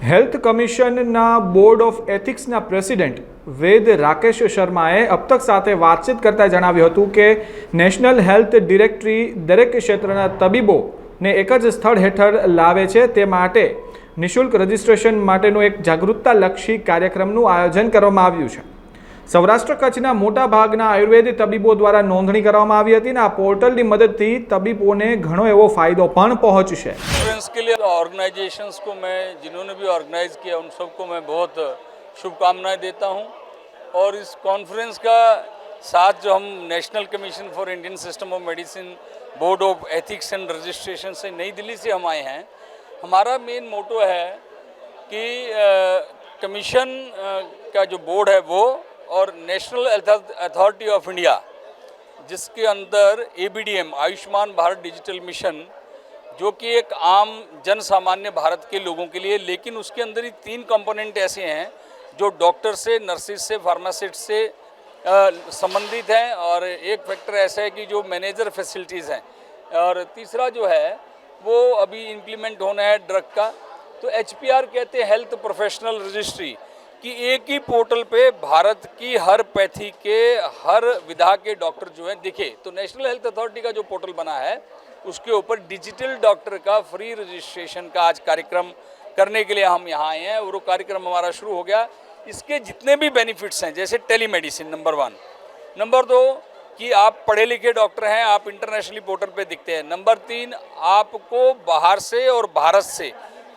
Health કમિશનના board of એથિક્સના president વેદ રાકેશ શર્માએ અબતક સાથે વાતચીત કરતા જણાવ્યું હતું કે નેશનલ હેલ્થ ડિરેક્ટરી દરેક ક્ષેત્રના તબીબોને એક જ સ્થળ હેઠળ લાવે છે, તે માટે નિઃશુલ્ક રજિસ્ટ્રેશન માટેનું એક જાગૃતતાલક્ષી કાર્યક્રમનું આયોજન કરવામાં આવ્યું છે। સૌરાષ્ટ્ર કચ્છના મોટા ભાગના આયુર્વેદ તબીબો દ્વારા નોંધણી કરવામાં આવી હતી અને આ પોર્ટલની મદદથી તબીબોને ઘણો એવો ફાયદો પણ પહોંચશે। कॉन्फ्रेंस के लिए ऑर्गेनाइजेशंस को मैं जिन्होंने भी ऑर्गेनाइज किया उन सबको मैं बहुत शुभकामनाएं देता हूं। और इस कॉन्फ्रेंस का साथ जो हम national commission for Indian system of medicine board of ethics and registration से नई दिल्ली से हम आए हैं। हमारा मेन मोटो है कि कमीशन का जो बोर्ड है वो और national health authority of India जिसके अंदर ABDM Ayushman Bharat digital mission जो कि एक आम जन सामान्य भारत के लोगों के लिए, लेकिन उसके अंदर ही 3 कंपोनेंट ऐसे हैं जो डॉक्टर से, नर्सिस से, फार्मासिस्ट से संबंधित हैं, और एक फैक्टर ऐसा है कि जो मैनेजर फैसिलिटीज़ हैं, और तीसरा जो है वो अभी इम्प्लीमेंट होना है ड्रग का। तो HPR कहते हैं हेल्थ प्रोफेशनल रजिस्ट्री, कि एक ही पोर्टल पे भारत की हर पैथी के हर विधा के डॉक्टर जो हैं दिखे। तो नेशनल हेल्थ अथॉरिटी का जो पोर्टल बना है उसके ऊपर डिजिटल डॉक्टर का फ्री रजिस्ट्रेशन का आज कार्यक्रम करने के लिए हम यहाँ आए हैं, और वो कार्यक्रम हमारा शुरू हो गया। इसके जितने भी बेनिफिट्स हैं, जैसे टेलीमेडिसिन नंबर 1, नंबर 2 कि आप पढ़े लिखे डॉक्टर हैं, आप इंटरनेशनली पोर्टल पे दिखते हैं, नंबर 3 आपको बाहर से और भारत से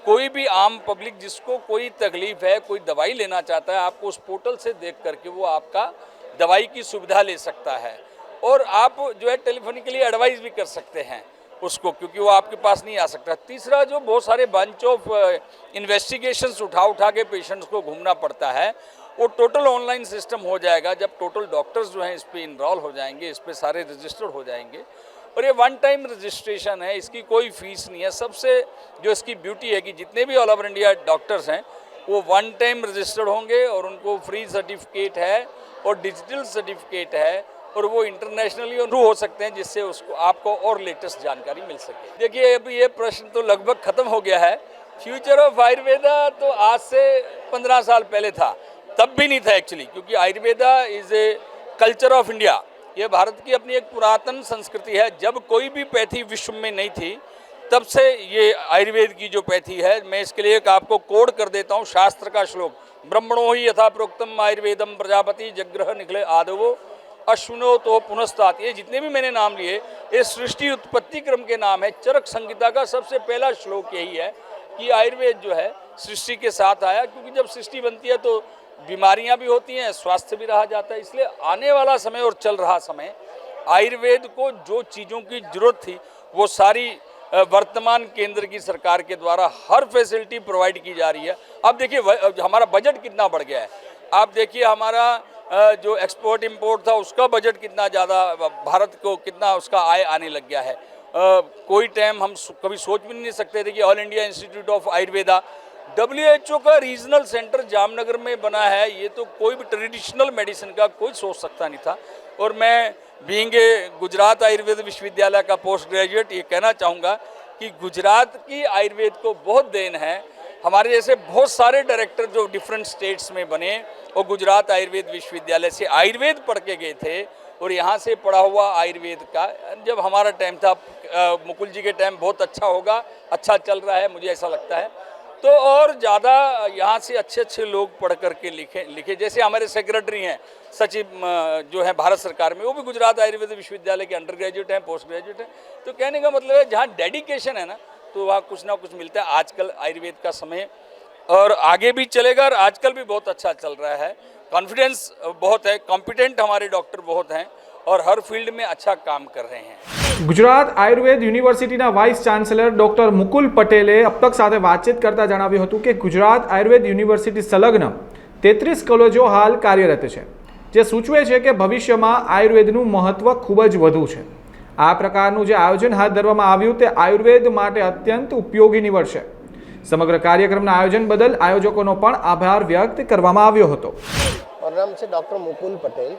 कोई भी आम पब्लिक जिसको कोई तकलीफ है, कोई दवाई लेना चाहता है, आपको उस पोर्टल से देख करके वो आपका दवाई की सुविधा ले सकता है, और आप जो है टेलीफोनिकली एडवाइस भी कर सकते हैं उसको, क्योंकि वो आपके पास नहीं आ सकता। तीसरा, जो बहुत सारे बंच ऑफ इन्वेस्टिगेशंस उठा के पेशेंट्स को घूमना पड़ता है, वो टोटल ऑनलाइन सिस्टम हो जाएगा जब टोटल डॉक्टर्स जो हैं इस पर इनरोल हो जाएंगे, इस पर सारे रजिस्टर्ड हो जाएंगे। और ये 1 टाइम रजिस्ट्रेशन है, इसकी कोई फीस नहीं है। सबसे जो इसकी ब्यूटी है कि जितने भी ऑल ओवर इंडिया डॉक्टर्स हैं वो 1 टाइम रजिस्टर्ड होंगे, और उनको फ्री सर्टिफिकेट है और डिजिटल सर्टिफिकेट है, और वो इंटरनेशनली थ्रू हो सकते हैं, जिससे उसको आपको और लेटेस्ट जानकारी मिल सके। देखिए, अभी ये प्रश्न तो लगभग ख़त्म हो गया है। फ्यूचर ऑफ आयुर्वेदा तो आज से 15 साल पहले था, तब भी नहीं था एक्चुअली, क्योंकि Ayurveda is a culture of India. ये भारत की अपनी एक पुरातन संस्कृति है। जब कोई भी पैथी विश्व में नहीं थी, तब से ये आयुर्वेद की जो पैथी है, मैं इसके लिए एक आपको कोड कर देता हूँ, शास्त्र का श्लोक, ब्रह्मणो ही यथा प्रोक्तम आयुर्वेदम प्रजापति जग्रह निखले आदवो अश्विनो तो पुनस्तात। ये जितने भी मैंने नाम लिए ये सृष्टि उत्पत्ति क्रम के नाम है। चरक संहिता का सबसे पहला श्लोक यही है कि आयुर्वेद जो है सृष्टि के साथ आया, क्योंकि जब सृष्टि बनती है तो बीमारियां भी होती हैं, स्वास्थ्य भी रहा जाता है। इसलिए आने वाला समय और चल रहा समय आयुर्वेद को जो चीज़ों की जरूरत थी वो सारी वर्तमान केंद्र की सरकार के द्वारा हर फैसिलिटी प्रोवाइड की जा रही है। अब देखिए हमारा बजट कितना बढ़ गया है। आप देखिए हमारा जो एक्सपोर्ट इंपोर्ट था उसका बजट कितना ज़्यादा, भारत को कितना उसका आय आने लग गया है। कोई टाइम हम कभी सोच भी नहीं सकते थे कि all India institute of Ayurveda WHO का रीजनल सेंटर जामनगर में बना है। ये तो कोई भी ट्रेडिशनल मेडिसिन का कोई सोच सकता नहीं था। और मैं बीइंग ए गुजरात आयुर्वेद विश्वविद्यालय का पोस्ट ग्रेजुएट ये कहना चाहूँगा कि गुजरात की आयुर्वेद को बहुत देन है। हमारे जैसे बहुत सारे डायरेक्टर जो डिफरेंट स्टेट्स में बने और गुजरात आयुर्वेद विश्वविद्यालय से आयुर्वेद पढ़ के गए थे, और यहाँ से पढ़ा हुआ आयुर्वेद का जब हमारा टाइम था, मुकुल जी के टाइम बहुत अच्छा होगा, अच्छा चल रहा है मुझे ऐसा लगता है। तो और ज़्यादा यहाँ से अच्छे अच्छे लोग पढ़ करके लिखे जैसे हमारे सेक्रेटरी हैं सचिव जो है भारत सरकार में, वो भी गुजरात आयुर्वेद विश्वविद्यालय के अंडर ग्रेजुएट हैं, पोस्ट ग्रेजुएट हैं। तो कहने का मतलब है जहाँ डेडिकेशन है ना, तो वहाँ कुछ ना कुछ मिलता है। आजकल आयुर्वेद का समय और आगे भी चलेगा, और आजकल भी बहुत अच्छा चल रहा है। कॉन्फिडेंस बहुत है, कॉम्पिटेंट हमारे डॉक्टर बहुत हैं और हर फील्ड में अच्छा काम कर रहे हैं। ગુજરાત આયુર્વેદ યુનિવર્સિટીના વાઇસ ચાન્સેલર ડોક્ટર મુકુલ પટેલે અબતક સાથે વાતચીત કરતા જણાવ્યું હતું કે ગુજરાત આયુર્વેદ યુનિવર્સિટી સંલગ્ન 33 કોલેજો હાલ કાર્યરત છે, જે સૂચવે છે કે ભવિષ્યમાં આયુર્વેદનું મહત્વ ખૂબ જ વધુ છે। આ પ્રકારનું જે આયોજન હાથ ધરવામાં આવ્યું તે આયુર્વેદ માટે અત્યંત ઉપયોગી નીવડશે। સમગ્ર કાર્યક્રમના આયોજન બદલ આયોજકોનો પણ આભાર વ્યક્ત કરવામાં આવ્યો હતો। મારું નામ છે ડૉક્ટર મુકુલ પટેલ।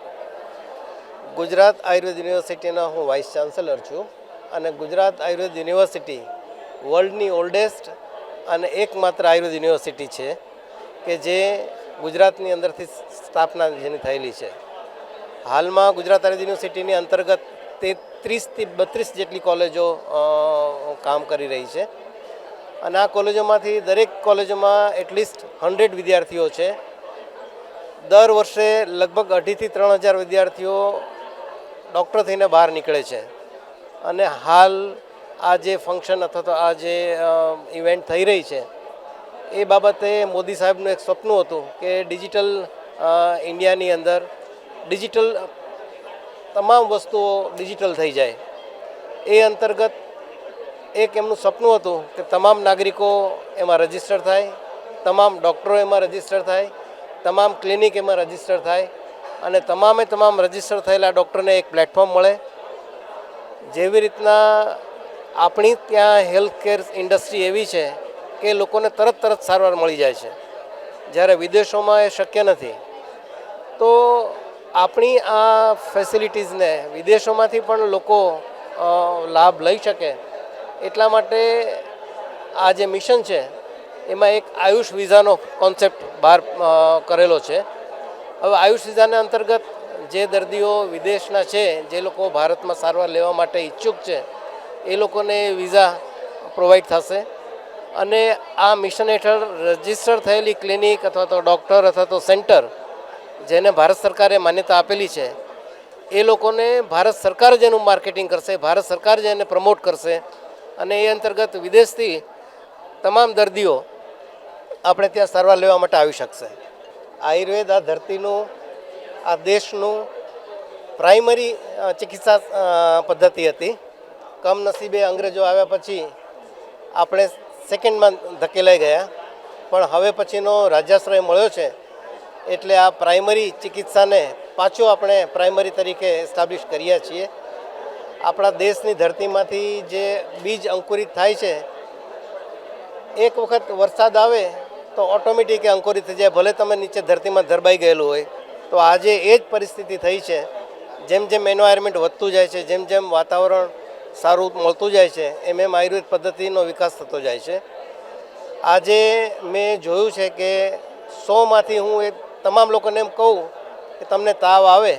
गुजरात आयुर्वेद यूनिवर्सिटी हूँ वाइस चांसलर छूँ। गुजरात आयुर्वेद यूनिवर्सिटी वर्ल्डनी ओल्डेस्ट અને એકમાત્ર આયુર્વેદ યુનિવર્સિટી છે કે જે ગુજરાતની અંદરથી સ્થાપના જેની થયેલી છે. હાલમાં ગુજરાત આયુર્વેદ યુનિવર્સિટીની અંતર્ગત 30થી 32 જેટલી કોલેજો કામ કરી રહી છે અને આ કોલેજોમાંથી દરેક કોલેજોમાં એટલીસ્ટ 100 વિદ્યાર્થીઓ છે. દર વર્ષે લગભગ 2,500થી 3,000 વિદ્યાર્થીઓ ડૉક્ટર થઈને બહાર નીકળે છે અને હાલ આ જે ફંક્શન અથવા તો આ જે ઇવેન્ટ થઈ રહી છે એ બાબતે મોદી સાહેબનું એક સપનું હતું કે ડિજિટલ ઇન્ડિયાની અંદર ડિજિટલ તમામ વસ્તુઓ ડિજિટલ થઈ જાય. એ અંતર્ગત એક એમનું સપનું હતું કે તમામ નાગરિકો એમાં રજીસ્ટર થાય, તમામ ડૉક્ટરો એમાં રજીસ્ટર થાય, તમામ ક્લિનિક એમાં રજીસ્ટર થાય અને તમામ રજીસ્ટર થયેલા ડૉક્ટરને એક પ્લેટફોર્મ મળે. જેવી રીતના આપણી ત્યાં હેલ્થ કેર ઇન્ડસ્ટ્રી એવી છે કે લોકોને તરત સારવાર મળી જાય છે, જ્યારે વિદેશોમાં એ શક્ય નથી. તો આપણી આ ફેસિલિટીઝને વિદેશોમાંથી પણ લોકો લાભ લઈ શકે એટલા માટે આ જે મિશન છે એમાં એક આયુષ વિઝાનો કોન્સેપ્ટ બહાર કરેલો છે. હવે આયુષ વિઝાના અંતર્ગત જે દર્દીઓ વિદેશના છે, જે લોકો ભારતમાં સારવાર લેવા માટે ઈચ્છુક છે, એ લોકોને વિઝા પ્રોવાઈડ થશે અને આ મિશન હેઠળ રજિસ્ટર થયેલી ક્લિનિક અથવા તો ડૉક્ટર અથવા તો સેન્ટર જેને ભારત સરકારે માન્યતા આપેલી છે એ લોકોને ભારત સરકાર જ એનું માર્કેટિંગ કરશે, ભારત સરકાર જ એને પ્રમોટ કરશે અને એ અંતર્ગત વિદેશથી તમામ દર્દીઓ આપણે ત્યાં સારવાર લેવા માટે આવી શકશે. આયુર્વેદ આ ધરતીનું, આ દેશનું પ્રાઇમરી ચિકિત્સા પદ્ધતિ હતી. કમનસીબે અંગ્રેજો આવ્યા પછી આપણે સેકન્ડમાં ધકેલાઈ ગયા, પણ હવે પછીનો રાજ્યાશ્રય મળ્યો છે એટલે આ પ્રાઇમરી ચિકિત્સાને પાછો આપણે પ્રાઇમરી તરીકે એસ્ટાબ્લિશ કર્યા છીએ. આપણા દેશની ધરતીમાંથી જે બીજ અંકુરિત થાય છે, એક વખત વરસાદ આવે તો ઓટોમેટિક અંકુરિત થઈ જાય, ભલે તમે નીચે ધરતીમાં ધરબાઈ ગયેલું હોય. તો આજે એ જ પરિસ્થિતિ થઈ છે. જેમ એન્વાયરમેન્ટ વધતું જાય છે, જેમ વાતાવરણ સારું મળતું જાય છે, એમ આયુર્વેદ પદ્ધતિનો વિકાસ થતો જાય છે. આજે મેં જોયું છે કે 100માંથી હું એ તમામ લોકોને એમ કહું કે તમને તાવ આવે,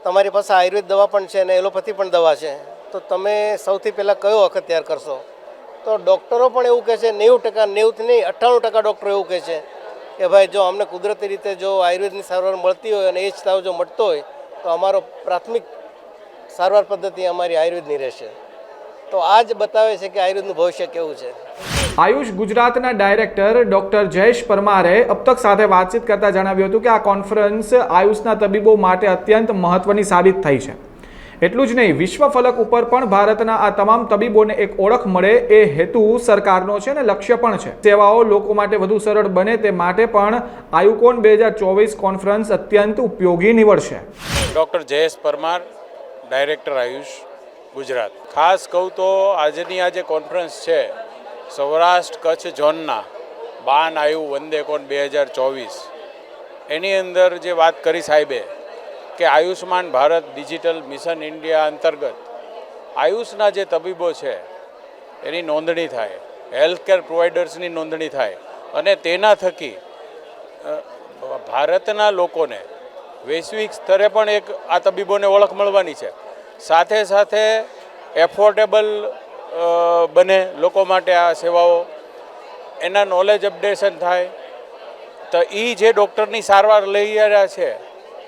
તમારી પાસે આયુર્વેદ દવા પણ છે અને એલોપેથી પણ દવા છે, તો તમે સૌથી પહેલાં કયો અખત્યાર કરશો? તો ડૉક્ટરો પણ એવું કહે છે, 90%, 90થી નહીં 98% ડૉક્ટરો એવું કહે છે કે ભાઈ જો અમને કુદરતી રીતે જો આયુર્વેદની સારવાર મળતી હોય અને એ જ તાવ જો મટતો હોય તો અમારો પ્રાથમિક સારવાર પદ્ધતિ અમારી આયુર્વેદની રહેશે. તો આ જ બતાવે છે કે આયુર્વેદનું ભવિષ્ય કેવું છે. આયુષ ગુજરાતના ડાયરેક્ટર ડૉક્ટર જયેશ પરમારે અબતક સાથે વાતચીત કરતા જણાવ્યું હતું કે આ કોન્ફરન્સ આયુષના તબીબો માટે અત્યંત મહત્વની સાબિત થઈ છે. એટલું જ નહીં, વિશ્વ ફલક ઉપર પણ ભારતના આ તમામ તબીબોને એક ઓળખ મળે એ હેતુ સરકારનો છે અને લક્ષ્ય પણ છે. સેવાઓ લોકો માટે વધુ સરળ બને તે માટે પણ આયુકોન 2024 કોન્ફરન્સ અત્યંત ઉપયોગી નીવડશે. Doctor Jayesh Parmar, director Ayush Gujarat. ખાસ કહું તો આજની આ જે કોન્ફરન્સ છે સૌરાષ્ટ્ર કચ્છ ઝોનના બાન આયુ વંદેકોન 2024, એની અંદર જે વાત કરી સાહેબે કે Ayushman Bharat digital mission India અંતર્ગત આયુષના જે તબીબો છે એની નોંધણી થાય, હેલ્થકેર પ્રોવાઈડર્સની નોંધણી થાય અને તેના થકી ભારતના લોકોને વૈશ્વિક સ્તરે પણ એક આ તબીબોને ઓળખ મળવાની છે. સાથે સાથે એફોર્ડેબલ બને લોકો માટે આ સેવાઓ, એના નોલેજ અપડેશન થાય. તો એ જે ડૉક્ટરની સારવાર લઈ રહ્યા છે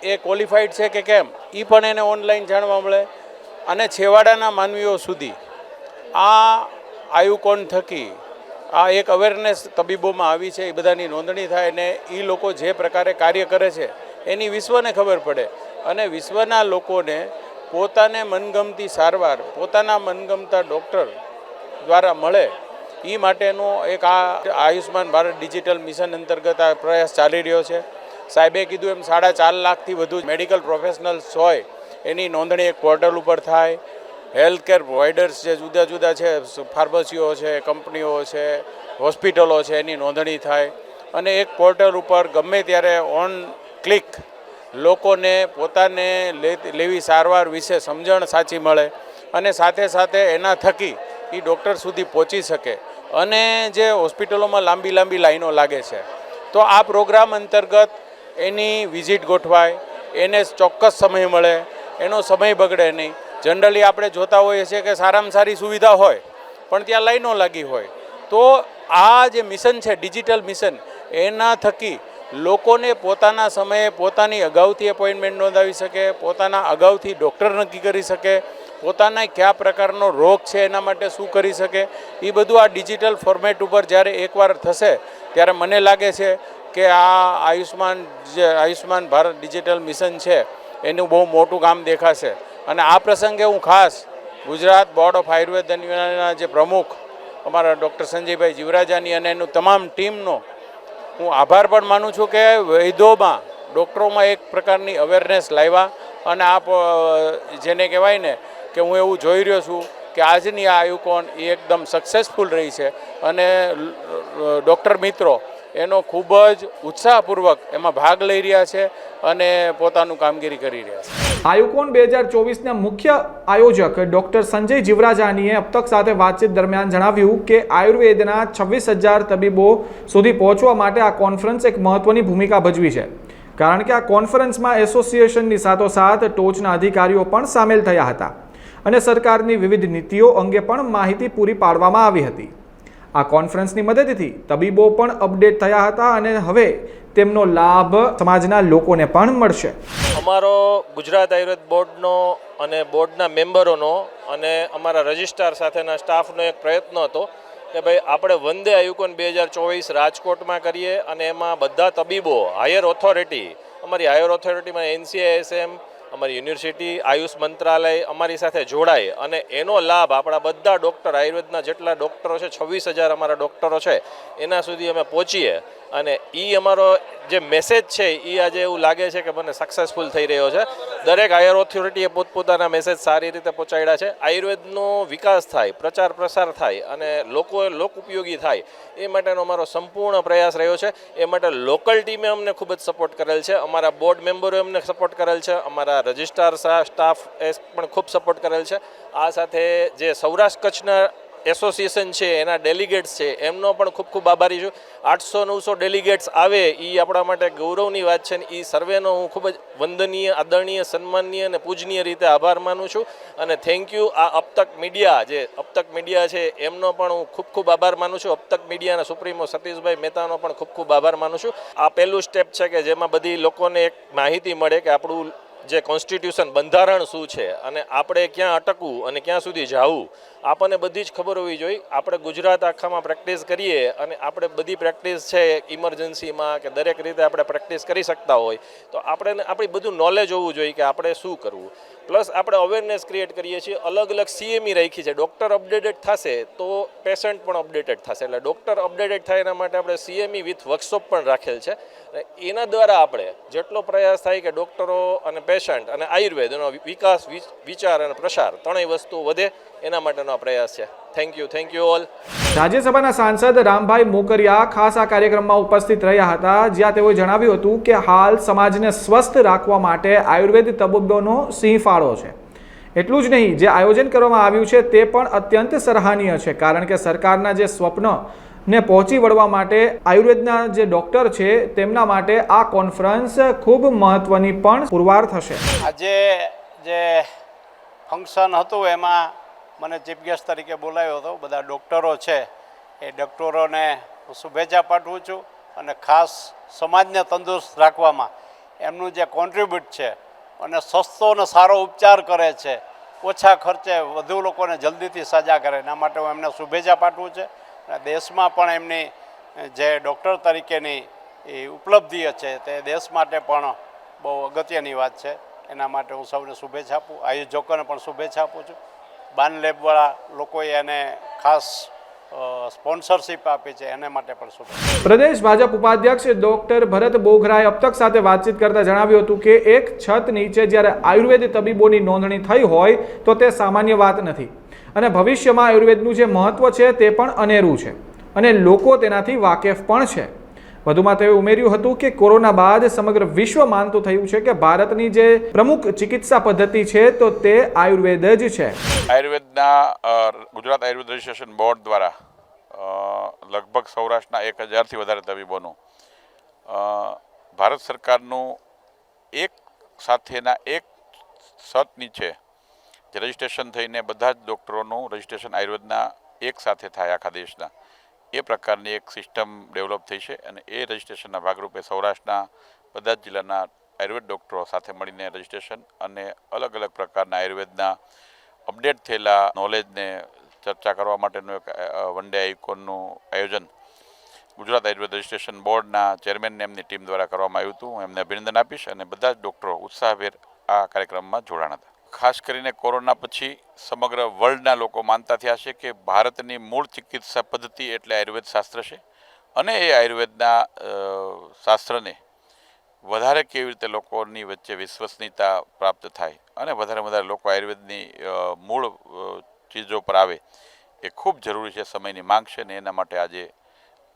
એ ક્વોલિફાઈડ છે કે કેમ એ પણ એને ઓનલાઈન જાણવા મળે અને છેવાડાના માનવીઓ સુધી આ આયુકોન થકી આ એક અવેરનેસ તબીબોમાં આવી છે, એ બધાની નોંધણી થાય અને એ લોકો જે પ્રકારે કાર્ય કરે છે એની વિશ્વને ખબર પડે અને વિશ્વના લોકોને પોતાને મનગમતી સારવાર પોતાના મનગમતા ડૉક્ટર દ્વારા મળે એ માટેનો એક આ આયુષ્માન ભારત ડિજિટલ મિશન અંતર્ગત આ પ્રયાસ ચાલી રહ્યો છે. સાહેબે કીધું એમ 4.5 લાખથી વધુ મેડિકલ પ્રોફેશનલ્સ હોય એની નોંધણી એક પોર્ટલ ઉપર થાય. હેલ્થકેર પ્રોવાઈડર્સ જે જુદા જુદા છે, ફાર્મસીઓ છે, કંપનીઓ છે, હોસ્પિટલો છે, એની નોંધણી થાય અને એક પોર્ટલ ઉપર ગમે ત્યારે ઓન ક્લિક લોકોને પોતાને લેવી સારવાર વિશે સમજણ સાચી મળે અને સાથે સાથે એના થકી એ ડૉક્ટર સુધી પહોંચી શકે અને જે હોસ્પિટલોમાં લાંબી લાંબી લાઈનો લાગે છે. તો આ પ્રોગ્રામ અંતર્ગત એની વિઝિટ ગોઠવાય, એને ચોક્કસ સમય મળે, એનો સમય બગડે નહીં. જનરલી આપણે જોતા હોઈએ છીએ કે સારામાં સારી સુવિધા હોય પણ ત્યાં લાઈનો લાગી હોય. તો આ જે મિશન છે ડિજિટલ મિશન, એના થકી લોકોને પોતાના સમયે પોતાની અગાઉથી એપોઇન્ટમેન્ટ નોંધાવી શકે, પોતાના અગાઉથી ડૉક્ટર નક્કી કરી શકે, પોતાના કયા પ્રકારનો રોગ છે એના માટે શું કરી શકે, એ બધું આ ડિજિટલ ફોર્મેટ ઉપર જ્યારે એકવાર થશે ત્યારે મને લાગે છે કે આ આયુષ્માન ભારત ડિજિટલ મિશન છે એનું બહુ મોટું કામ દેખાશે. અને આ પ્રસંગે હું ખાસ ગુજરાત બોર્ડ ઓફ આયુર્વેદના જે પ્રમુખ અમારા ડૉક્ટર સંજયભાઈ જીવરાજાની અને એનું તમામ ટીમનો હું આભાર પણ માનું છું કે વૈદ્યોમાં ડૉક્ટરોમાં એક પ્રકારની અવેરનેસ લાવ્યા. અને આપ જેને કહેવાય ને કે હું એવું જોઈ રહ્યો છું કે આજની આ આયુકોન એ એકદમ સક્સેસફુલ રહી છે અને ડૉક્ટર મિત્રો એનો ખૂબ જ ઉત્સાહપૂર્વક એમાં ભાગ લઈ રહ્યા છે અને પોતાનું કામગીરી કરી રહ્યા છે. આયુકોન 2024ના મુખ્ય આયોજક ડૉક્ટર સંજય જીવરાજાનીએ અબ તક સાથે વાતચીત દરમિયાન જણાવ્યું કે આયુર્વેદના 26,000 તબીબો સુધી પહોંચવા માટે આ કોન્ફરન્સ એક મહત્વની ભૂમિકા ભજવી છે, કારણ કે આ કોન્ફરન્સમાં એસોસિએશનની સાથોસાથ ટોચના અધિકારીઓ પણ સામેલ થયા હતા અને સરકારની વિવિધ નીતિઓ અંગે પણ માહિતી પૂરી પાડવામાં આવી હતી. આ કોન્ફરન્સની મદદથી તબીબો પણ અપડેટ થયા હતા અને હવે તેમનો લાભ સમાજના લોકોને પણ મળશે. અમારો ગુજરાત આયુર્વેદ બોર્ડનો અને બોર્ડના મેમ્બરોનો અને અમારા રજિસ્ટ્રાર સાથેના સ્ટાફનો એક પ્રયત્ન હતો કે ભાઈ આપણે વંદે આયુકોન 2024 રાજકોટમાં કરીએ અને એમાં બધા તબીબો હાયર ઓથોરિટી, અમારી હાયર ઓથોરિટીમાં NCISM, અમારી યુનિવર્સિટી, આયુષ મંત્રાલય અમારી સાથે જોડાય અને એનો લાભ આપણા બધા ડૉક્ટર, આયુર્વેદના જેટલા ડૉક્ટરો છે 26,000 અમારા ડૉક્ટરો છે એના સુધી અમે પહોંચીએ. અને એ અમારો જે મેસેજ છે એ આજે એવું લાગે છે કે મને સક્સેસફુલ થઈ રહ્યો છે. દરેક હાયર ઓથોરિટીએ પોતપોતાના મેસેજ સારી રીતે પહોંચાડ્યા છે. આયુર્વેદનો વિકાસ થાય, પ્રચાર પ્રસાર થાય અને લોક ઉપયોગી થાય એ માટેનો અમારો સંપૂર્ણ પ્રયાસ રહ્યો છે. એ માટે લોકલ ટીમે અમને ખૂબ જ સપોર્ટ કરેલ છે, અમારા બોર્ડ મેમ્બરોએ અમને સપોર્ટ કરેલ છે, અમારા રજિસ્ટ્રાર સ્ટાફ એ પણ ખૂબ સપોર્ટ કરેલ છે. આ સાથે જે સૌરાષ્ટ્ર કચ્છના એસોસિએશન છે એના ડેલિગેટ્સ છે એમનો પણ ખૂબ ખૂબ આભારી છું. 800-900 ડેલિગેટ્સ આવે એ આપણા માટે ગૌરવની વાત છે ને એ સર્વેનો હું ખૂબ જ વંદનીય, આદરણીય, સન્માનીય અને પૂજનીય રીતે આભાર માનું છું. અને થેન્ક યુ આ અબતક મીડિયા છે એમનો પણ હું ખૂબ ખૂબ આભાર માનું છું. અબતક મીડિયાના સુપ્રીમો સતીશભાઈ મહેતાનો પણ ખૂબ ખૂબ આભાર માનું છું. આ પહેલું સ્ટેપ છે કે જેમાં બધી લોકોને એક માહિતી મળે કે આપણું જે કોન્સ્ટિટ્યુશન, બંધારણ શું છે અને આપણે ક્યાં અટકવું અને ક્યાં સુધી જવું આપણને બધી જ ખબર હોવી જોઈએ. આપણે ગુજરાત આખામાં પ્રેક્ટિસ કરીએ અને આપણે બધી પ્રેક્ટિસ છે ઇમરજન્સીમાં કે દરેક રીતે આપણે પ્રેક્ટિસ કરી શકતા હોય તો આપણી બધું નોલેજ હોવું જોઈએ કે આપણે શું કરવું. પ્લસ આપણે અવેરનેસ ક્રિએટ કરીએ છીએ. અલગ અલગ CME રાખી છે. ડૉક્ટર અપડેટેડ થશે તો પેશન્ટ પણ અપડેટેડ થશે. એટલે ડૉક્ટર અપડેટેડ થાય એના માટે આપણે CME વિથ વર્કશોપ પણ રાખેલ છે. એના દ્વારા આપણે જેટલો પ્રયાસ થાય કે ડૉક્ટરો અને પેશન્ટ અને આયુર્વેદ એનો વિકાસ, વિચાર અને પ્રસાર ત્રણેય વસ્તુ વધે એના માટેનો પ્રયાસ છે. Thank you all. રાજ્યસભાના સાંસદ રામભાઈ મોકરિયા ખાસ આ કાર્યક્રમમાં ઉપસ્થિત રહ્યા હતા, જ્યાં તેઓએ જણાવ્યું હતું કે હાલ સમાજને સ્વસ્થ રાખવા માટે આયુર્વેદ તબીબોનો સિંહ ફાળો છે. એટલું જ નહીં, જે આયોજન કરવામાં આવ્યું છે તે પણ અત્યંત સરાહનીય છે, કારણ કે સરકારના જે સ્વપ્નને પહોંચી વળવા માટે આયુર્વેદના જે ડૉક્ટર છે તેમના માટે આ કોન્ફરન્સ ખૂબ મહત્વની પણ પુરવાર થશે. આજે જે ફંક્શન હતું એમાં મને ચીફ ગેસ્ટ તરીકે બોલાવ્યો હતો. બધા ડૉક્ટરો છે એ ડૉક્ટરોને હું શુભેચ્છા પાઠવું છું અને ખાસ સમાજને તંદુરસ્ત રાખવામાં એમનું જે કોન્ટ્રીબ્યુટ છે અને સસ્તો અને સારો ઉપચાર કરે છે, ઓછા ખર્ચે વધુ લોકોને જલ્દીથી સાજા કરે, એના માટે હું એમને શુભેચ્છા પાઠવું છે. અને દેશમાં પણ એમની જે ડૉક્ટર તરીકેની એ ઉપલબ્ધિ છે તે દેશ માટે પણ બહુ અગત્યની વાત છે. એના માટે હું સૌને શુભેચ્છા આપું, આયોજકોને પણ શુભેચ્છા આપું છું. બાન લેબવાળા લોકોએ એને ખાસ સ્પોન્સરશિપ આપી છે એને માટે પણ શુભેચ્છા. પ્રદેશ ભાજપ ઉપાધ્યક્ષ ડોક્ટર ભરત બોઘરાએ અબ તક સાથે વાતચીત કરતા જણાવ્યું હતું કે એક છત નીચે જ્યારે આયુર્વેદ તબીબોની નોંધણી થઈ હોય તો તે સામાન્ય વાત નથી અને ભવિષ્યમાં આયુર્વેદનું જે મહત્વ છે તે પણ અનેરું છે અને લોકો તેનાથી વાકેફ પણ છે. વધુમાં તેઓએ ઉમેર્યું હતું કે કોરોના બાદ સમગ્ર વિશ્વ માનતું થયું છે કે ભારતની જે પ્રમુખ ચિકિત્સા પદ્ધતિ છે તો તે આયુર્વેદ જ છે. આયુર્વેદના ગુજરાત આયુર્વેદ રજિસ્ટ્રેશન બોર્ડ દ્વારા લગભગ સૌરાષ્ટ્રના 1000થી વધારે તબીબોનું ભારત સરકારનું એક સાથેના એક છત નીચે જે રજિસ્ટ્રેશન થઈને બધા જ ડૉક્ટરોનું રજિસ્ટ્રેશન આયુર્વેદના એક સાથે થાય આખા દેશના, એ પ્રકારની એક સિસ્ટમ ડેવલપ થઈ છે. અને એ રજિસ્ટ્રેશનના ભાગરૂપે સૌરાષ્ટ્રના બધા જ જિલ્લાના આયુર્વેદ ડૉક્ટરો સાથે મળીને રજિસ્ટ્રેશન અને અલગ અલગ પ્રકારના આયુર્વેદના અપડેટ થયેલા નોલેજને ચર્ચા કરવા માટેનું એક વન ડે આઇકોનનું આયોજન ગુજરાત આયુર્વેદ રજિસ્ટ્રેશન બોર્ડના ચેરમેનને એમની ટીમ દ્વારા કરવામાં આવ્યું હતું. હું એમને અભિનંદન આપીશ અને બધા જ ડૉક્ટરો ઉત્સાહભેર આ કાર્યક્રમમાં જોડાણા હતા. ખાસ કરીને કોરોના પછી સમગ્ર વર્લ્ડના લોકો માનતા થયા છે કે ભારતની મૂળ ચિકિત્સા પદ્ધતિ એટલે આયુર્વેદ શાસ્ત્ર છે અને એ આયુર્વેદના શાસ્ત્રને વધારે કેવી રીતે લોકોની વચ્ચે વિશ્વસનીયતા પ્રાપ્ત થાય અને વધારે લોકો આયુર્વેદની મૂળ ચીજો પર આવે એ ખૂબ જરૂરી છે, સમયની માંગ છે. ને એના માટે આજે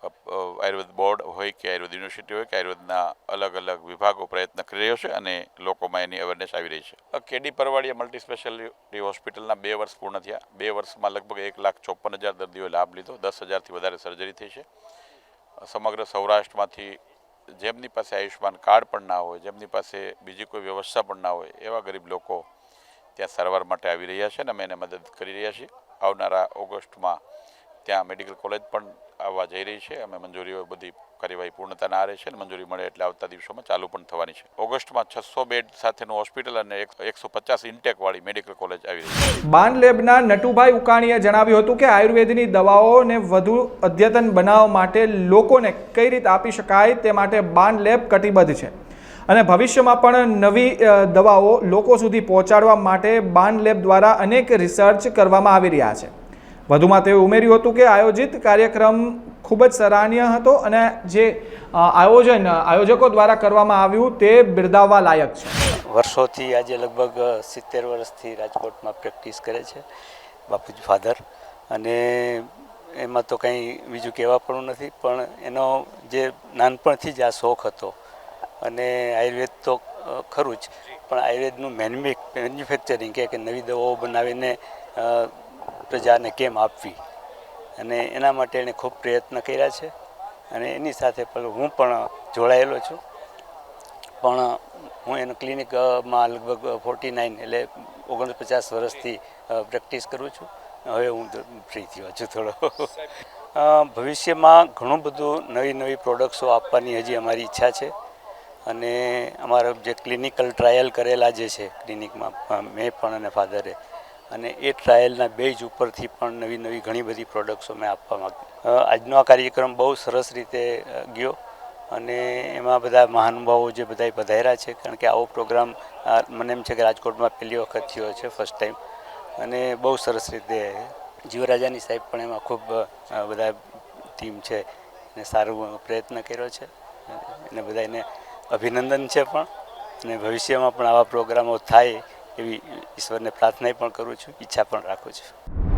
આયુર્વેદ બોર્ડ હોય કે આયુર્વેદ યુનિવર્સિટી હોય કે આયુર્વેદના અલગ અલગ વિભાગો પ્રયત્ન કરી રહ્યો છે અને લોકોમાં એની અવેરનેસ આવી રહી છે. કેડી પરવાડિયા મલ્ટી સ્પેશિયાલિટી હોસ્પિટલના 2 વર્ષ પૂર્ણ થયા. 2 વર્ષમાં લગભગ 1,54,000 દર્દીઓએ લાભ લીધો. 10,000થી વધારે સર્જરી થઈ છે. સમગ્ર સૌરાષ્ટ્રમાંથી જેમની પાસે આયુષ્યમાન કાર્ડ પણ ના હોય, જેમની પાસે બીજી કોઈ વ્યવસ્થા પણ ના હોય, એવા ગરીબ લોકો ત્યાં સારવાર માટે આવી રહ્યા છે અને અમે એને મદદ કરી રહ્યા છીએ. આવનારા ઓગસ્ટમાં ત્યાં મેડિકલ કોલેજ પણ આવવા જઈ રહી છે. અમે મંજૂરીઓ બધી કાર્યવાહી પૂર્ણતાના આરે છે અને મંજૂરી મળે એટલે આવતા દિવસોમાં ચાલુ પણ થવાની છે. ઓગસ્ટમાં 600 બેડ સાથેનું હોસ્પિટલ અને 150 ઇન્ટેકવાળી મેડિકલ કોલેજ આવી રહી છે. બાન લેબના નટુભાઈ ઉકાણીએ જણાવ્યું હતું કે આયુર્વેદની દવાઓને વધુ અદ્યતન બનાવવા માટે લોકોને કઈ રીતે આપી શકાય તે માટે બાન લેબ કટિબદ્ધ છે અને ભવિષ્યમાં પણ નવી દવાઓ લોકો સુધી પહોંચાડવા માટે બાન લેબ દ્વારા અનેક રિસર્ચ કરવામાં આવી રહ્યા છે. વધુમાં તેઓ ઉમેર્યું હતું કે આયોજિત કાર્યક્રમ ખૂબ જ સરાહનીય હતો અને જે આયોજકો દ્વારા કરવામાં આવ્યું તે બિરદાવવા લાયક છે. વર્ષોથી આજે લગભગ 70 વર્ષથી રાજકોટમાં પ્રેક્ટિસ કરે છે બાપુજી ફાધર, અને એમાં તો કંઈ બીજું કહેવા પણ નથી, પણ એનો જે નાનપણથી જ આ શોખ હતો અને આયુર્વેદ તો ખરું જ, પણ આયુર્વેદનું મેન્યુફેક્ચરિંગ કે નવી દવાઓ બનાવીને પ્રજાને કેમ આપવી, અને એના માટે એણે ખૂબ પ્રયત્ન કર્યા છે. અને એની સાથે હું પણ જોડાયેલો છું, પણ હું એનું ક્લિનિકમાં લગભગ 49 એટલે 49 વર્ષથી પ્રેક્ટિસ કરું છું. હવે હું ફ્રી થયો છું થોડો. ભવિષ્યમાં ઘણું બધું નવી પ્રોડક્ટ્સો આપવાની હજી અમારી ઈચ્છા છે. અને અમારા જે ક્લિનિકલ ટ્રાયલ કરેલા જે છે ક્લિનિકમાં મેં પણ અને ફાધરે, અને એ ટ્રાયલના બેઝ ઉપરથી પણ નવી ઘણી બધી પ્રોડક્ટ્સો મેં આપવા માગું. આજનો આ કાર્યક્રમ બહુ સરસ રીતે ગયો અને એમાં બધા મહાનુભાવો જે બધા પધાર્યા છે, કારણ કે આવો પ્રોગ્રામ મને એમ છે કે રાજકોટમાં પહેલી વખત થયો છે, ફર્સ્ટ ટાઈમ, અને બહુ સરસ રીતે જીવરાજાની સાહેબ પણ એમાં ખૂબ બધા ટીમ છે અને સારું પ્રયત્ન કર્યો છે, અને બધાને અભિનંદન છે. પણ અને ભવિષ્યમાં પણ આવા પ્રોગ્રામો થાય એવી ઈશ્વરને પ્રાર્થના પણ કરું છું, ઈચ્છા પણ રાખું છું.